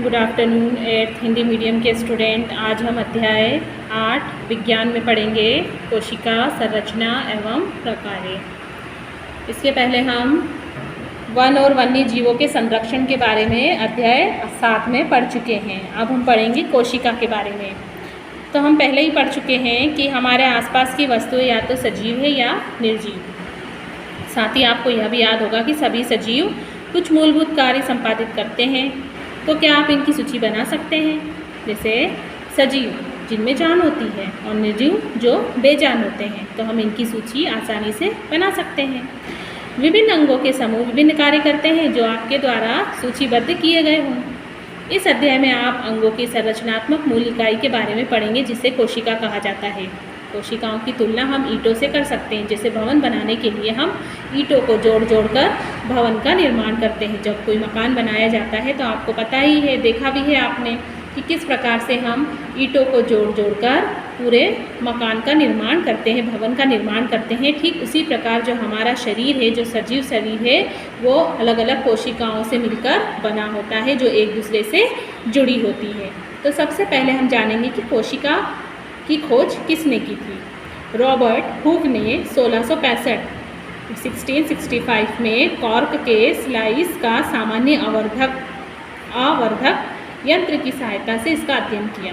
Good afternoon eighth Hindi medium के student. आज हम अध्याय 8 विज्ञान में पढ़ेंगे कोशिका संरचना एवं प्रकार्य। इसके पहले हम वन और वन्य जीवों के संरक्षण के बारे में अध्याय 7 में पढ़ चुके हैं। अब हम पढ़ेंगे कोशिका के बारे में। तो हम पहले ही पढ़ चुके हैं कि हमारे आसपास की वस्तुएं या तो सजीव है या निर्जीव। साथ ही आपको यह भी याद होगा कि सभी सजीव कुछ मूलभूत कार्य संपादित करते हैं। तो क्या आप इनकी सूची बना सकते हैं? जैसे सजीव जिनमें जान होती है और निर्जीव जो बेजान होते हैं। तो हम इनकी सूची आसानी से बना सकते हैं। विभिन्न अंगों के समूह विभिन्न कार्य करते हैं जो आपके द्वारा सूचीबद्ध किए गए हों। इस अध्याय में आप अंगों की संरचनात्मक मूल इकाई के बारे में पढ़ेंगे जिसे कोशिका कहा जाता है। कोशिकाओं की तुलना हम ईंटों से कर सकते हैं। जैसे भवन बनाने के लिए हम ईंटों को जोड़ कर भवन का निर्माण करते हैं। जब कोई मकान बनाया जाता है तो आपको पता ही है, देखा भी है आपने कि किस प्रकार से हम ईंटों को जोड़ कर पूरे मकान का निर्माण करते हैं, भवन का निर्माण करते हैं। ठीक उसी प्रकार जो हमारा शरीर है, जो सजीव शरीर है, वो अलग अलग कोशिकाओं से मिलकर बना होता है जो एक दूसरे से जुड़ी होती है। तो सबसे पहले हम जानेंगे कि कोशिका की खोज किसने की थी। रॉबर्ट हुक ने 1665 में कॉर्क के स्लाइस का सामान्य आवर्धक यंत्र की सहायता से इसका अध्ययन किया।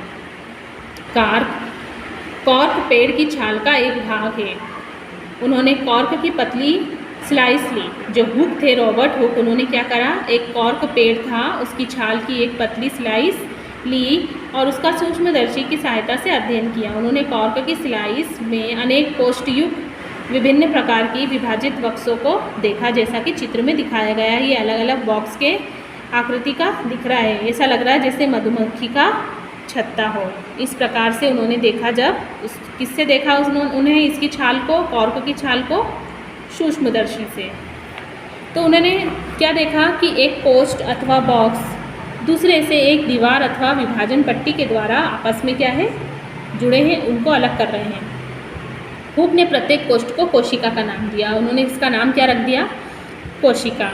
कॉर्क पेड़ की छाल का एक भाग है। उन्होंने कॉर्क की पतली स्लाइस ली। जो हुक थे, रॉबर्ट हुक, उन्होंने क्या करा, एक कॉर्क पेड़ था, उसकी छाल की एक पतली स्लाइस ली और उसका सूक्ष्मदर्शी की सहायता से अध्ययन किया। उन्होंने कॉर्क की स्लाइस में अनेक कोष्ठयुक्त विभिन्न प्रकार की विभाजित बक्सों को देखा, जैसा कि चित्र में दिखाया गया है। ये अलग अलग बॉक्स के आकृति का दिख रहा है। ऐसा लग रहा है जैसे मधुमक्खी का छत्ता हो। इस प्रकार से उन्होंने देखा। जब किससे देखा उन्हें इसकी छाल को, कॉर्क की छाल को सूक्ष्मदर्शी से। तो उन्होंने क्या देखा कि एक कोष्ठ अथवा बॉक्स दूसरे से एक दीवार अथवा विभाजन पट्टी के द्वारा आपस में क्या है, जुड़े हैं, उनको अलग कर रहे हैं। हुक ने प्रत्येक कोष्ठ को कोशिका का नाम दिया। उन्होंने इसका नाम क्या रख दिया, कोशिका।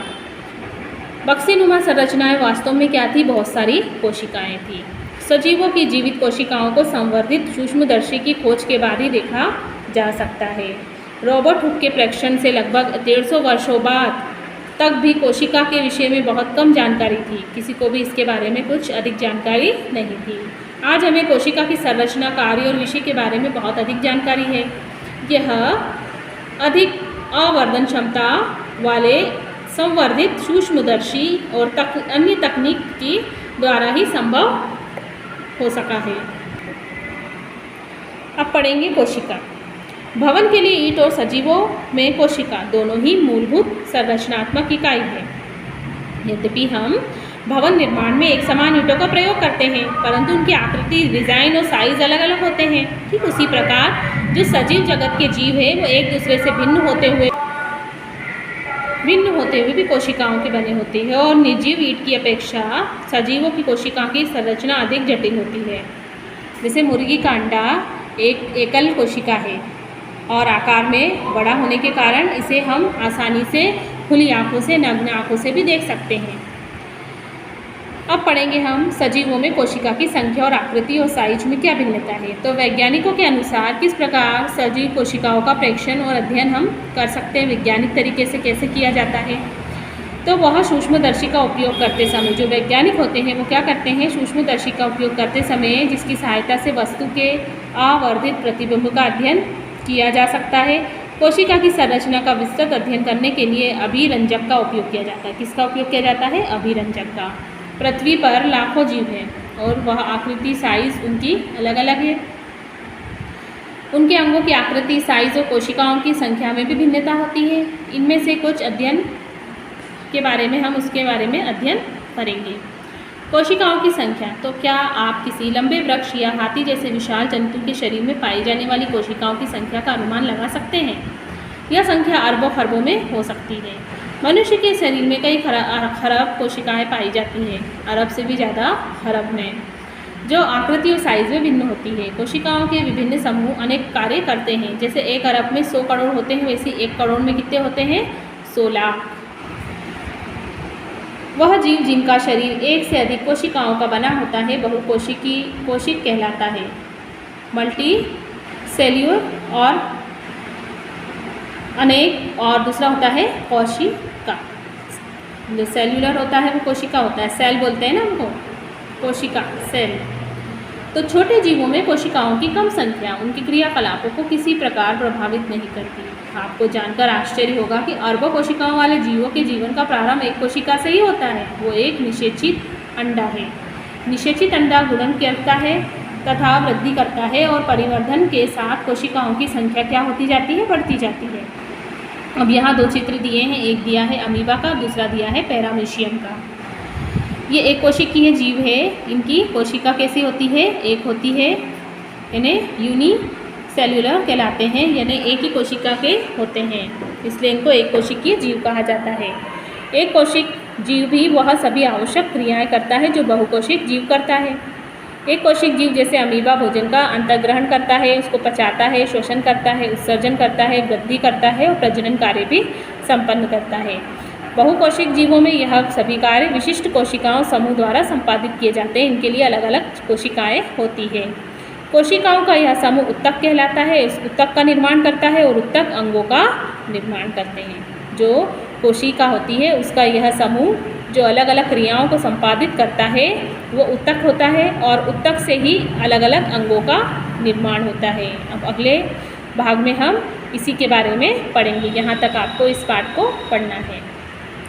बक्सेनुमा संरचनाएं वास्तव में क्या थी, बहुत सारी कोशिकाएं थी। सजीवों की जीवित कोशिकाओं को संवर्धित सूक्ष्मदर्शी की खोज के बाद ही देखा जा सकता है। रॉबर्ट हुक के प्रेक्षण से लगभग 150 वर्षों बाद तक भी कोशिका के विषय में बहुत कम जानकारी थी। किसी को भी इसके बारे में कुछ अधिक जानकारी नहीं थी। आज हमें कोशिका की संरचना, कार्य और विषय के बारे में बहुत अधिक जानकारी है। यह अधिक आवर्धन क्षमता वाले संवर्धित सूक्ष्मदर्शी और अन्य तकनीक की द्वारा ही संभव हो सका है। अब पढ़ेंगे कोशिका। भवन के लिए ईंट और सजीवों में कोशिका दोनों ही मूलभूत संरचनात्मक इकाई है। यद्यपि हम भवन निर्माण में एक समान ईंटों का प्रयोग करते हैं, परंतु उनकी आकृति, डिजाइन और साइज अलग अलग होते हैं। ठीक उसी प्रकार जो सजीव जगत के जीव है वो एक दूसरे से भिन्न होते हुए भी कोशिकाओं के बने होते हैं और निर्जीव ईंट की अपेक्षा सजीवों की कोशिकाओं की संरचना अधिक जटिल होती है। जैसे मुर्गी का अंडा एक एकल कोशिका है और आकार में बड़ा होने के कारण इसे हम आसानी से खुली आंखों से, नग्न आंखों से भी देख सकते हैं। अब पढ़ेंगे हम सजीवों में कोशिका की संख्या और आकृति और साइज में क्या भिन्नता है। तो वैज्ञानिकों के अनुसार किस प्रकार सजीव कोशिकाओं का प्रेक्षण और अध्ययन हम कर सकते हैं, वैज्ञानिक तरीके से कैसे किया जाता है। तो वह सूक्ष्मदर्शी का उपयोग करते समय, जो वैज्ञानिक होते हैं वो क्या करते हैं, सूक्ष्मदर्शी का उपयोग करते समय जिसकी सहायता से वस्तु के आवर्धित प्रतिबिंब का अध्ययन किया जा सकता है। कोशिका की संरचना का विस्तृत अध्ययन करने के लिए अभिरंजक का उपयोग किया जाता है। किसका उपयोग किया जाता है, अभिरंजक का। पृथ्वी पर लाखों जीव हैं और वह आकृति, साइज उनकी अलग अलग है। उनके अंगों की आकृति, साइज और कोशिकाओं की संख्या में भी भिन्नता होती है। इनमें से कुछ अध्ययन के बारे में हम उसके बारे में अध्ययन करेंगे। कोशिकाओं की संख्या। तो क्या आप किसी लंबे वृक्ष या हाथी जैसे विशाल जंतु के शरीर में पाई जाने वाली कोशिकाओं की संख्या का अनुमान लगा सकते हैं? यह संख्या अरबों खरबों में हो सकती है। मनुष्य के शरीर में कई खरब कोशिकाएं पाई जाती हैं, अरब से भी ज़्यादा खरब में, जो आकृति और साइज में भिन्न होती है। कोशिकाओं के विभिन्न समूह अनेक कार्य करते हैं। जैसे 1 अरब में 100 करोड़ होते हैं, वैसे 1 करोड़ में कितने होते हैं, 16। वह जीव जिनका शरीर एक से अधिक कोशिकाओं का बना होता है बहुकोशिक कहलाता है। मल्टी सेल्यूलर और अनेक, और दूसरा होता है कोशिका। जो सेल्यूलर होता है वो कोशिका होता है, सेल बोलते हैं ना उनको, कोशिका सेल। तो छोटे जीवों में कोशिकाओं की कम संख्या उनकी क्रियाकलापों को किसी प्रकार प्रभावित नहीं करती। आपको जानकर आश्चर्य होगा कि अरबों कोशिकाओं वाले जीवों के जीवन का प्रारंभ एक कोशिका से ही होता है। वो एक निषेचित अंडा है। निषेचित अंडा गुणन करता है तथा वृद्धि करता है और परिवर्धन के साथ कोशिकाओं की संख्या क्या होती जाती है, बढ़ती जाती है। अब यहाँ दो चित्र दिए हैं, एक दिया है अमीबा का, दूसरा दिया है पैरामीशियम का। ये एक कोशिकीय जीव है। इनकी कोशिका कैसी होती है, एक होती है, इन्हें यूनिसेल्यूलर कहलाते हैं, यानी एक ही कोशिका के होते हैं, इसलिए इनको एक कोशिकीय जीव कहा जाता है। एक कोशिक जीव भी वह सभी आवश्यक क्रियाएं करता है जो बहुकोशिक जीव करता है। एक कोशिक जीव जैसे अमीबा भोजन का अंतर्ग्रहण करता है, उसको पचाता है, शोषण करता है, उत्सर्जन करता है, वृद्धि करता है और प्रजनन कार्य भी संपन्न करता है। बहुकोशिक जीवों में यह सभी कार्य विशिष्ट कोशिकाओं समूह द्वारा संपादित किए जाते हैं। इनके लिए अलग अलग कोशिकाएं होती है। कोशिकाओं का यह समूह उत्तक कहलाता है। इस उत्तक का निर्माण करता है और उत्तक अंगों का निर्माण करते हैं। जो कोशिका होती है उसका यह समूह जो अलग अलग क्रियाओं को संपादित करता है वो उत्तक होता है और उत्तक से ही अलग अलग अंगों का निर्माण होता है। अब अगले भाग में हम इसी के बारे में पढ़ेंगे। यहाँ तक आपको इस पाठ को पढ़ना है।